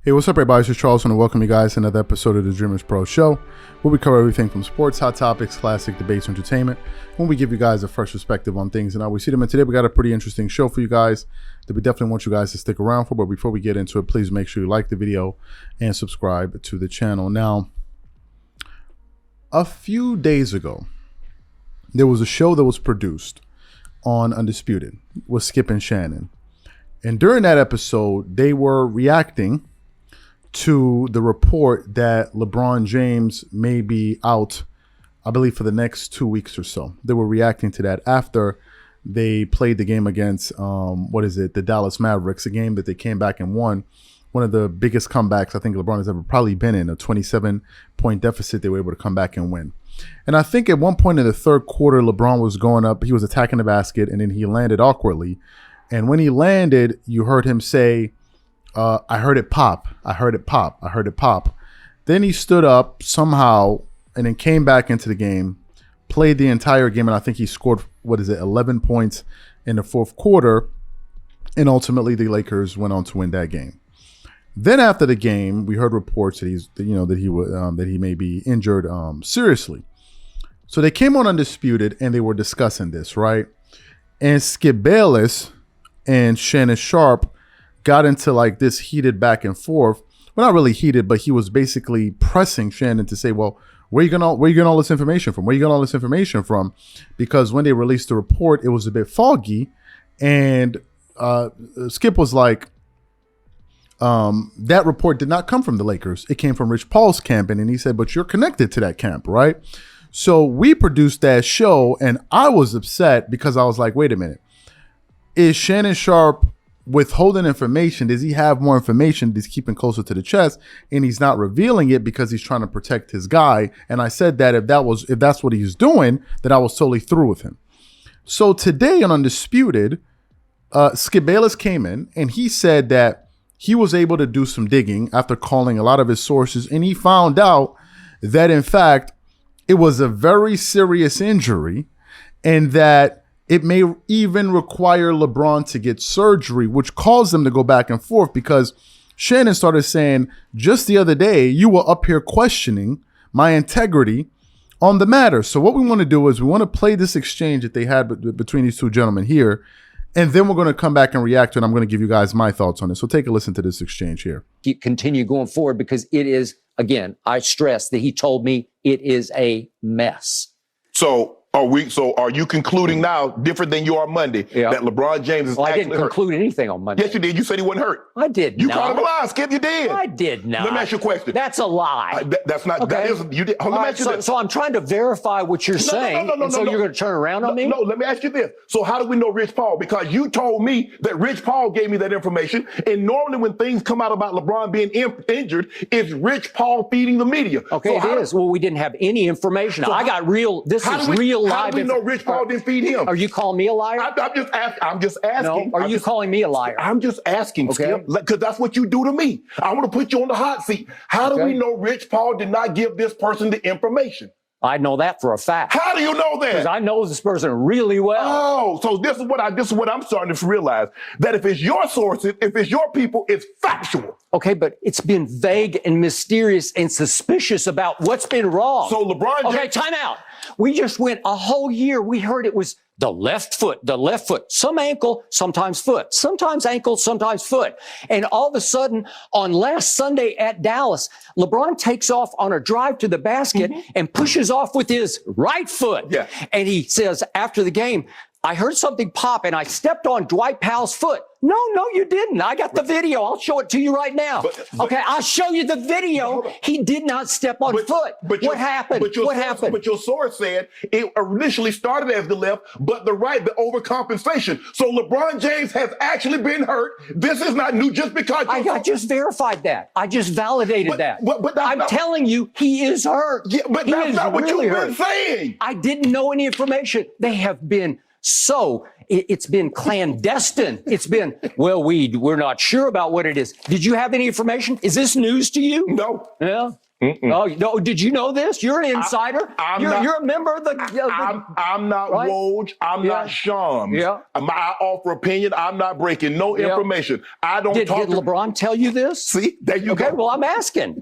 Hey, what's up, everybody? This is Charles, and welcome you guys to another episode of the Dreamerspro Show, where we cover everything from sports, hot topics, classic debates, entertainment, when we give you guys a fresh perspective on things and how we see them. And today we got a pretty interesting show for you guys that we definitely want you guys to stick around for. But before we get into it, please make sure you like the video and subscribe to the channel. Now, a few days ago, there was a show that was produced on Undisputed with Skip and Shannon. And during that episode, they were reacting to the report that LeBron James may be out, I believe, for the next 2 weeks or so. They were reacting to that after they played the game against, the Dallas Mavericks, a game that they came back and won. One of the biggest comebacks I think LeBron has ever probably been in, a 27-point deficit. They were able to come back and win. And I think at one point in the third quarter, LeBron was going up. He was attacking the basket, and then he landed awkwardly. And when he landed, you heard him say, I heard it pop. I heard it pop. I heard it pop. Then he stood up somehow and then came back into the game, played the entire game, and I think he scored, 11 points in the fourth quarter. And ultimately, the Lakers went on to win that game. Then after the game, we heard reports that he may be injured seriously. So they came on Undisputed and they were discussing this, right? And Skip Bayless and Shannon Sharpe got into like this heated back and forth. Well, not really heated, but he was basically pressing Shannon to say, well, where you getting all this information from? Where you getting all this information from? Because when they released the report, it was a bit foggy. And Skip was like, that report did not come from the Lakers. It came from Rich Paul's camp. And then he said, but you're connected to that camp, right? So we produced that show, and I was upset because I was like, wait a minute. Is Shannon Sharpe withholding information? Does he have more information that he's keeping closer to the chest and he's not revealing it because he's trying to protect his guy? And I said that if that's what he's doing, then I was totally through with him. So today on Undisputed, Skip Bayless came in and he said that he was able to do some digging after calling a lot of his sources, and he found out that in fact it was a very serious injury and that it may even require LeBron to get surgery, which caused them to go back and forth because Shannon started saying, just the other day, you were up here questioning my integrity on the matter. So what we want to do is we want to play this exchange that they had between these two gentlemen here, and then we're going to come back and react to it, and I'm going to give you guys my thoughts on it. So take a listen to this exchange here. Continue going forward because it is, again, I stress that he told me it is a mess. So are you concluding now, different than you are Monday, that LeBron James is actually hurt? I didn't conclude anything on Monday. Yes, you did. You said he wasn't hurt. I did You not. called him a lie, Skip. You did. I did not. Let me ask you a question. That's a lie. That's not. Okay. That is. You did. Let me ask you this. So I'm trying to verify what you're saying. No, so you're going to turn around on me? No, let me ask you this. So how do we know Rich Paul? Because you told me that Rich Paul gave me that information. And normally when things come out about LeBron being injured, it's Rich Paul feeding the media. Okay, so it is. Well, we didn't have any information. So I got real. This is real live. How do we know Rich Paul didn't feed him? Are you calling me a liar? I'm just asking. No, are you calling me a liar? I'm just asking, okay. Skip, because that's what you do to me. I want to put you on the hot seat. How do we know Rich Paul did not give this person the information? I know that for a fact. How do you know that? Because I know this person really well. Oh, so this is what I'm starting to realize, that if it's your sources, if it's your people, it's factual. Okay, but it's been vague and mysterious and suspicious about what's been wrong. So LeBron James. Okay, time out. We just went a whole year. We heard it was the left foot, some ankle, sometimes foot, sometimes ankle, sometimes foot. And all of a sudden, on last Sunday at Dallas, LeBron takes off on a drive to the basket and pushes off with his right foot. Yeah. And he says after the game, I heard something pop and I stepped on Dwight Powell's foot. No, you didn't. I got the video. I'll show it to you right now. Okay, I'll show you the video. He did not step on foot. What happened? What happened? But your source said it initially started as the left, but the right, the overcompensation. So LeBron James has actually been hurt. This is not new just because. I just verified that. I just validated that. But I'm telling you, he is hurt. Yeah, but that's not what you've been saying. I didn't know any information. They have been it's been clandestine. It's been, well, we're not sure about what it is. Did you have any information? Is this news to you? No. Yeah. Oh, no, did you know this? You're an insider. You're a member of the. I'm not right? Woj. I'm not Shams. Yeah. I offer opinion. I'm not breaking no information. I don't Did talk. Did LeBron tell you this? See, there you go. Okay, well, I'm asking.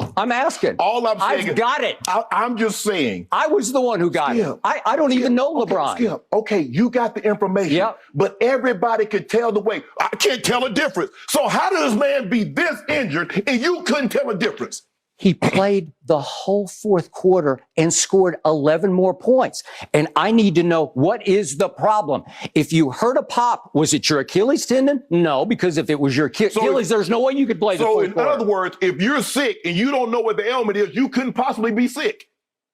All I'm saying I've got it. I'm just saying. I was the one who got it. I don't even know LeBron. Skip, okay, you got the information. Yep. But everybody could tell the way. I can't tell a difference. So how does this man be this injured and you couldn't tell a difference? He played the whole fourth quarter and scored 11 more points. And I need to know, what is the problem? If you hurt a pop, was it your Achilles tendon? No, because if it was your Achilles, there's no way you could play the fourth quarter. So in other words, if you're sick and you don't know what the ailment is, you couldn't possibly be sick.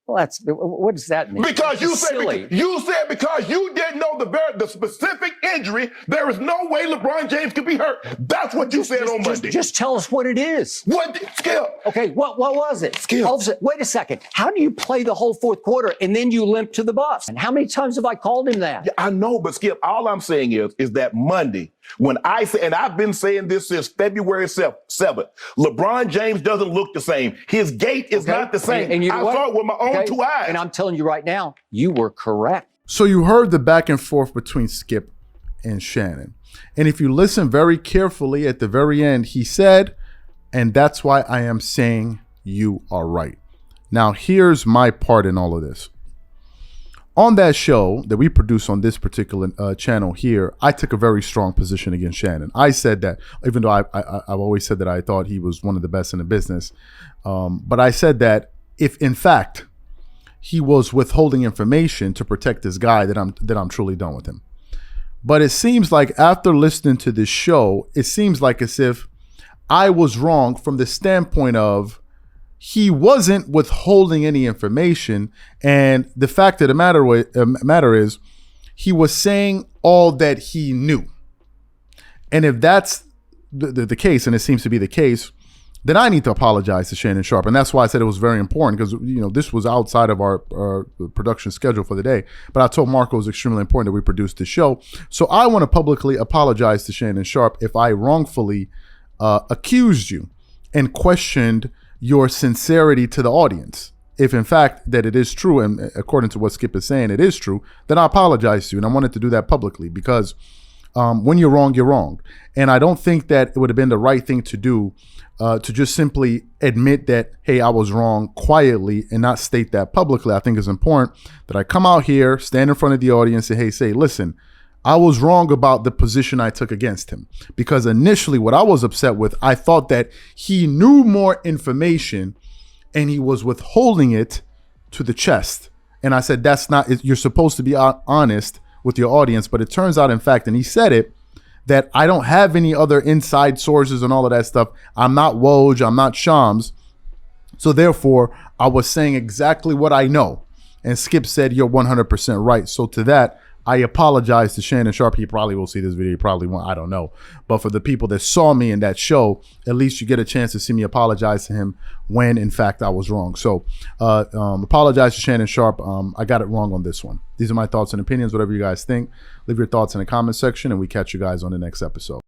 Well, what does that mean? Because you said because you didn't know the specific injury, there is no way LeBron James could be hurt. That's what you said on Monday. Just tell us what it is. Skip? Okay, what was it? Skip. Wait a second. How do you play the whole fourth quarter and then you limp to the bus? And how many times have I called him that? Yeah, I know, but Skip, all I'm saying is that Monday, when I say, and I've been saying this since February 7th, LeBron James doesn't look the same. His gait is not the same. And you know I saw it with my own 2 eyes. And I'm telling you right now, you were correct. So you heard the back and forth between Skip and Shannon. And if you listen very carefully at the very end, he said, and that's why I am saying you are right. Now, here's my part in all of this. On that show that we produce on this particular channel here, I took a very strong position against Shannon. I said that, even though I've always said that I thought he was one of the best in the business, but I said that if in fact he was withholding information to protect this guy, that I'm truly done with him. But it seems like after listening to this show, it seems like as if I was wrong from the standpoint of he wasn't withholding any information. And the fact of the matter is he was saying all that he knew. And if that's the case, and it seems to be the case, then I need to apologize to Shannon Sharpe. And that's why I said it was very important, because, you know, this was outside of our production schedule for the day. But I told Marco it was extremely important that we produce this show. So I want to publicly apologize to Shannon Sharpe if I wrongfully accused you and questioned your sincerity to the audience. If in fact that it is true, and according to what Skip is saying, it is true, then I apologize to you. And I wanted to do that publicly because when you're wrong, you're wrong. And I don't think that it would have been the right thing to do to just simply admit that, hey, I was wrong quietly and not state that publicly. I think it's important that I come out here, stand in front of the audience and say, listen, I was wrong about the position I took against him, because initially what I was upset with, I thought that he knew more information and he was withholding it to the chest. And I said, that's not, you're supposed to be honest with your audience. But it turns out, in fact, and he said it, that I don't have any other inside sources and all of that stuff. I'm not Woj, I'm not Shams. So therefore, I was saying exactly what I know. And Skip said, you're 100% right. So to that, I apologize to Shannon Sharpe. He probably will see this video. He probably won't. I don't know. But for the people that saw me in that show, at least you get a chance to see me apologize to him when, in fact, I was wrong. So apologize to Shannon Sharpe. I got it wrong on this one. These are my thoughts and opinions. Whatever you guys think, leave your thoughts in the comment section, and we catch you guys on the next episode.